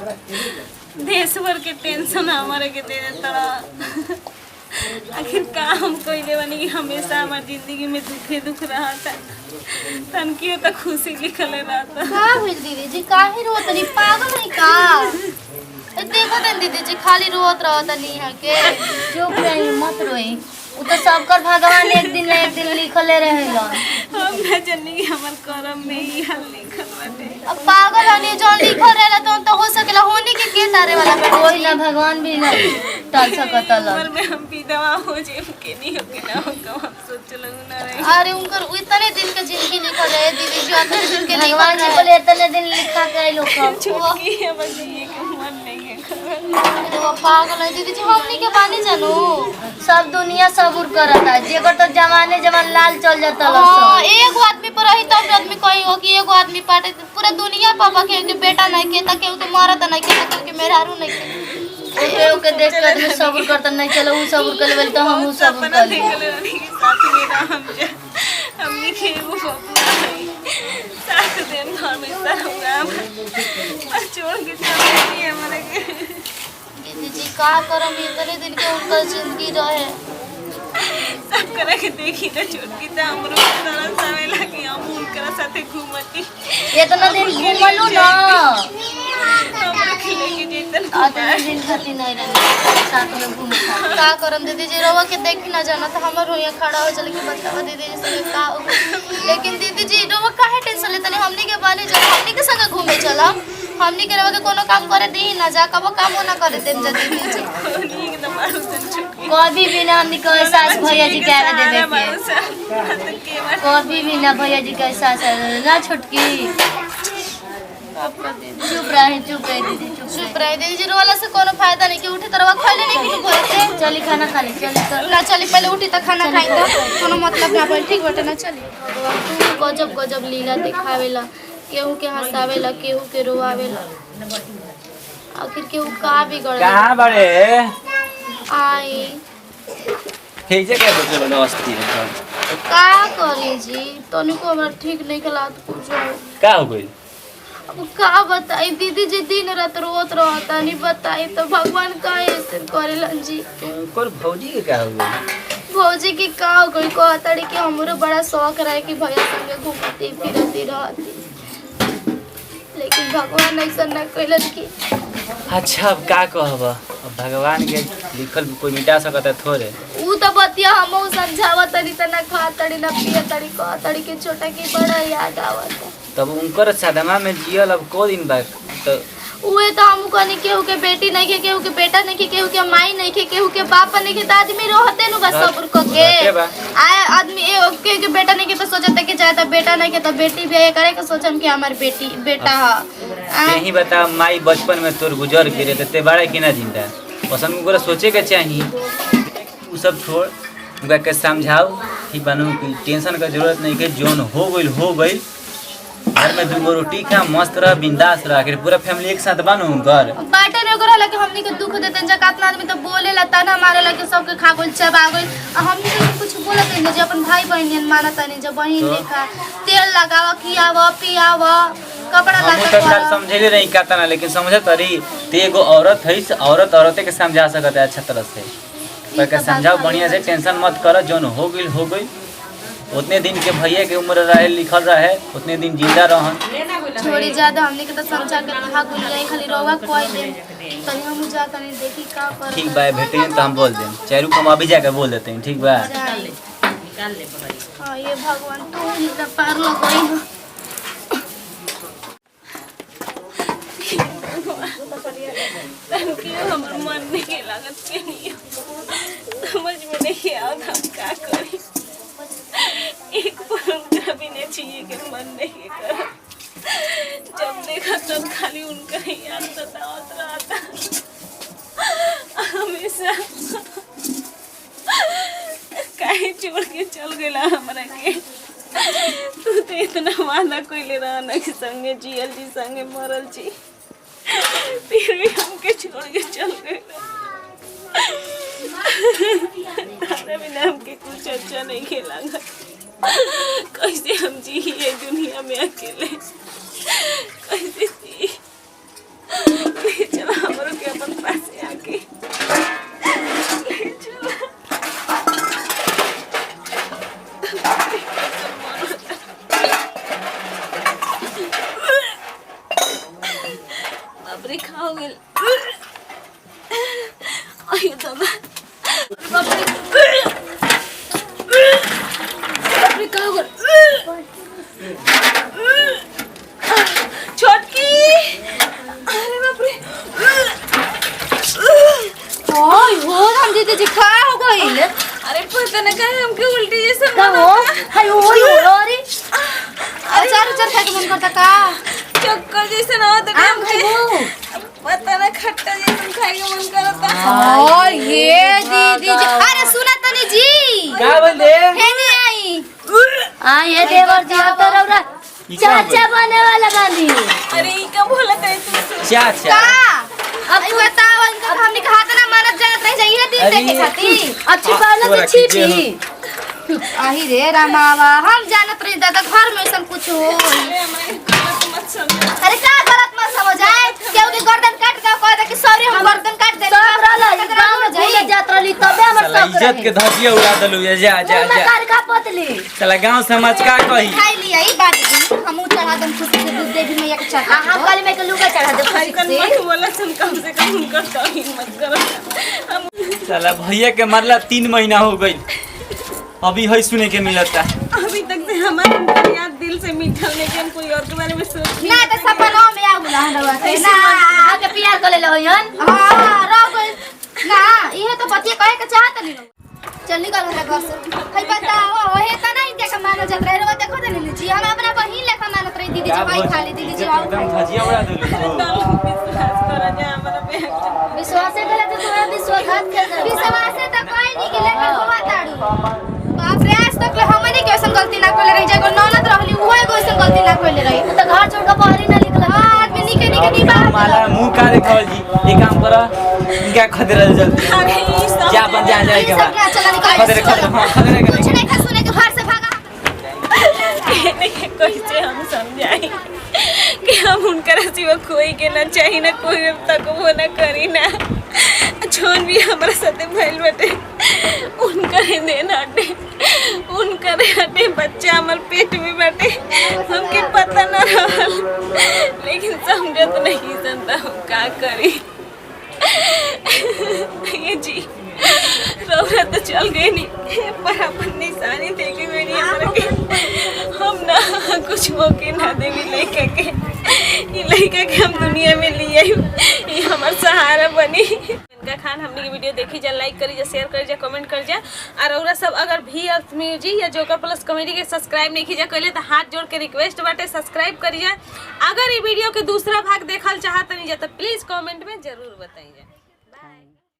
देश भर के टेंशन हमारे के दे देता। आखिर का हम कोई बनी कि हमेशा हमारी जिंदगी में दुख रहा था। तनकी तो खुशी लिखल रहता। का भेल दीदी जी काहे रोत रही पागल है का? देखो तन दीदी जी खाली रोत रहत नहीं है के। चुप रही मत रोई। उ तो सबकर भगवान एक दिन ना एक दिन लिखले रहेला। हम ना जानी कि हमार करम में ही हाल लिखल बाटे। अब पागल हनी जो लिखल रहेला तो हो सकेला होने के तारे वाला पे कोई ना भगवान भी ना टाल सकता ला। उम्र में हम विधवा हो जे के नहीं हो के ना हो तो हम सोचलू ना रही। अरे उनकर इतने दिन के जिंदगी लिखल रहे दीदी जी इतने दिन के भगवान जी बोले इतने दिन लिखा के लोग छुटकी है बस ये के मन नहीं है। तो पागल है दीदी जी हमनी के बानी जानू सब दुनिया सबूर करता जेकर तो जमाने जमान लाल चल जाता ला। हां एगो आदमी पर रही तब आदमी कही हो कि एगो आदमी पाटे पूरा दुनिया पापा के बेटा नहीं के त के मरत नहीं के के मेहरारू नहीं के ओके देख के आदमी सबूर करता नहीं चलो उ सबूर कर लेबे तो हम उ सबूर कर ले साथ में हमनी के वो साथ दिन घर में रहूंगा बस छोड़ के चली हमारे के। दीदी जी का करम इतने दिन के उनका जिंदगी रहे सब करे के देखी ना छोटकी त हमरो तरह सावे लगी हम उनकरा साथे घूमती इतना दिन घूमलू ना हमरो खिले के जेतन आदमी दिन खाती नहीं रहने साथ में घूम का करम दीदी जी रवा के देख ना जाना तो हमर होया खड़ा हो चल के बतावा दीदी जी से का। लेकिन दीदी जी रवा काहे टेंशन लेते नहीं हमनी के बाने जा हमनी के संग घूमे चला हमनी के रवा के कोनो काम करे दी ना जा कबो काम ना करे देम जा दीदी जी कभी भी ना हमनी को एहसास भैया जी के देवे के कभी भी ना भैया जी का एहसास ना छुटकी। चुप रहे दीदी चुप रहे दीदी जी रोला से कोनो फायदा नहीं कि उठी तरवा खइले नहीं कि बोलते चली खाना खा ले चली ना चली पहले उठी त खाना खाई तो कोनो मतलब ना बोल ठीक बटे ना चली। गजब गजब लीला दिखावेला केहू के हंसावेला केहू के रोवावेला आखिर केहू का बिगड़ कहां बड़े आई हेजे के बच्चे बनो अस्ती है का करी जी तनिको हमरा ठीक नहीं खला कुछ का हो गई। अब का बताई दीदी जी दिन रात रोत रहता नहीं बताई तो भगवान का ऐसे करेलन जी। कोर भौजी के का हो गई। भौजी की का हो गई कहतड़ी कि हमरो बड़ा शौक रहे कि भैया संगे घूमती फिरती रहती लेकिन भगवान ऐसा न कइलन कि। अच्छा अब का कहब अब भगवान के लिखल कोई मिटा सकता थोड़े। ऊ तो बतिया हमहू समझावत तनी त ना खातड़ी ना पियतड़ी कहतड़ी के छोटा की बड़ा याद आवत तब उनकर सदमा में जियल अब को दिन बाद तो उहे तो हम कनी केहू के बेटी नहीं के केहू के बेटा नहीं के केहू के माई नहीं के केहू के बाप नहीं के त आदमी रहते नु बस सब्र क के आए आदमी केहू के बेटा नहीं के तो सोचत कि चाहे त बेटा नहीं के त बेटी भी करे के सोचम कि हमार बेटी बेटा ह। यही बता माई बचपन में तोर गुजर गिरे ते बड़ा कि ना जिंदा पसंद को सोचे के चाहिए उ सब छोड़ उनका के समझाओ कि बनू की टेंशन का जरूरत नहीं के जोन हो गई घर में दूगो रोटी खा मस्त रह बिंदास रह के पूरा फैमिली एक साथ बनू घर बाटे रे ओकरा लगे हमनी के दुख देते जका अपना आदमी तो बोले ला तना मारे लगे सबके खा गोल चबा गई हमनी के कुछ बोलत नहीं जे अपन भाई बहन मानत नहीं जे बहन लेखा तेल लगाव खियाव पियाव कपड़ा हम तो साल समझले नहीं का तना लेकिन समझत रही ते एगो औरत है औरत के समझा सकत है अच्छा तरह से पर के समझाओ बढ़िया से टेंशन मत कर जोन हो गई उतने दिन के भैया के उम्र रहे लिखल रहे उतने दिन जिंदा रहन छोड़ी ज्यादा हमने के तो समझा के कहा गुल जाई खाली रोवा कोई दे तनी हम जा तनी देखी का कर ठीक बा भेटे तो हम बोल दें चारू हम अभी जाके बोल देते हैं ठीक बा निकाल ले हां ये भगवान तू ही तो पार लो कोई क्यों हमर मन नहीं लागत के नहीं समझ में नहीं आता हम का करी। एक पल उनका भी नहीं चाहिए कि मन नहीं कर जब देखा तब खाली उनका ही याद सतावत रहता हमेशा काहे छोड़ के चल गेला हमरा के। तू तो इतना वादा कोइले रहना कि संगे जियल जी संगे मरल जी फिर भी हमके छोड़ के चल गए। तारा बिना हमके कुछ अच्छा नहीं खेला कैसे हम जी ये दुनिया में अकेले कैसे जी आवता का चक्कर जैसे ना होता आम खाइबू पता ना खट्टा जैसे खाए के मन करता ओ ये दीदी जी अरे सुना तनी जी का बोले हेने आई ये देवर जी तो रौरा चाचा बने वाला बांधी अरे ई का बोला करे तू चाचा अब तू बताओ इनका हमने कहा था ना मानत जानत नहीं चाहिए दिन देखे खाती अच्छी बात है छिपी आही रे रामावा हम जानत रही दादा घर में ऐसा कुछ हो अरे हमारे गलत मत समझ अरे का गलत मत समझाए केहू के गर्दन काट के कह दे कि सॉरी हम गर्दन काट दे सब रहल गांव में जाई जात रहली तबे हमर साला इज्जत के धजिया उड़ा दलु जा जा जा कार का पतली साला गांव समाज का कही खाई लिया ई बात हम चढ़ा दम खुद से दूध देवी मैया के चढ़ा हम कल में के लुगा चढ़ा दे खुशी कन से मत बोला सुन कम से कम उनका तौहीन मत करो हम साला भैया के मरला 3 महीना हो गई अभी है सुने के मिलता अभी तक से हमारे याद दिल से मीठा लेकिन कोई और के बारे में सोच ना तो सपनों में आ गुला हंडवा से ना आके प्यार कर ले होयन हां रह ना इहे तो पतिया कहे के चाहत नहीं चल निकल हमरा घर से हई बताओ ओहे त नहीं देख मानो जत रहे रो देखो त लीची हम अपना बहिन लेखा मानत रही दीदी जी भाई खाली दीदी जी आओ एकदम धजिया उड़ा दलु विश्वास करा जा हमारा बेटा विश्वास करे तो तुम्हारा विश्वासघात कर विश्वास त कोई नहीं के लेकर होवा ताड़ू बाप रे आज तक ले हमनी के ऐसन गलती ना कइले रही जगो ननद रहली ओहे एगो ऐसन गलती ना कइले रही त घर छोड़ के बाहर ना निकल हां आदमी निके निके नहीं बात माला मुंह का देखावल जी एक काम कर इनका खदरल जल्दी अरे ई सब जा बन जा जाए के बाद चला निकल खदरे खदरे कुछ नहीं खा सुने के घर से भागा कहने के कैसे हम समझाई कि हम उनका सिवा कोई के ना चाहिए ना कोई तक वो ना करी ना जोन भी हमारे साथे भइल बाटे उनका देना हटे उनका हटे बच्चा हमारे पेट में बाटे हमके पता ना रहल लेकिन समझत नहीं संता हम का करी ये जी रौरा तो चल गई नहीं पर अपन निशानी देखे हुए नहीं हमारे के हम ना कुछ मौके ना देवी लेके के ये लड़का के हम दुनिया में लिए ये हमारा सहारा बनी इनका खान हमने की वीडियो देखी जा लाइक करी जा शेयर करी जा कमेंट कर जा और रौरा सब अगर भी म्यूजिक या जोकर प्लस कॉमेडी के सब्सक्राइब नहीं कीजिए कहले तो हाथ जोड़ के रिक्वेस्ट बाटे सब्सक्राइब करिए अगर ये वीडियो के दूसरा भाग देखल चाहत नहीं जा तो प्लीज कमेंट में जरूर बताइए।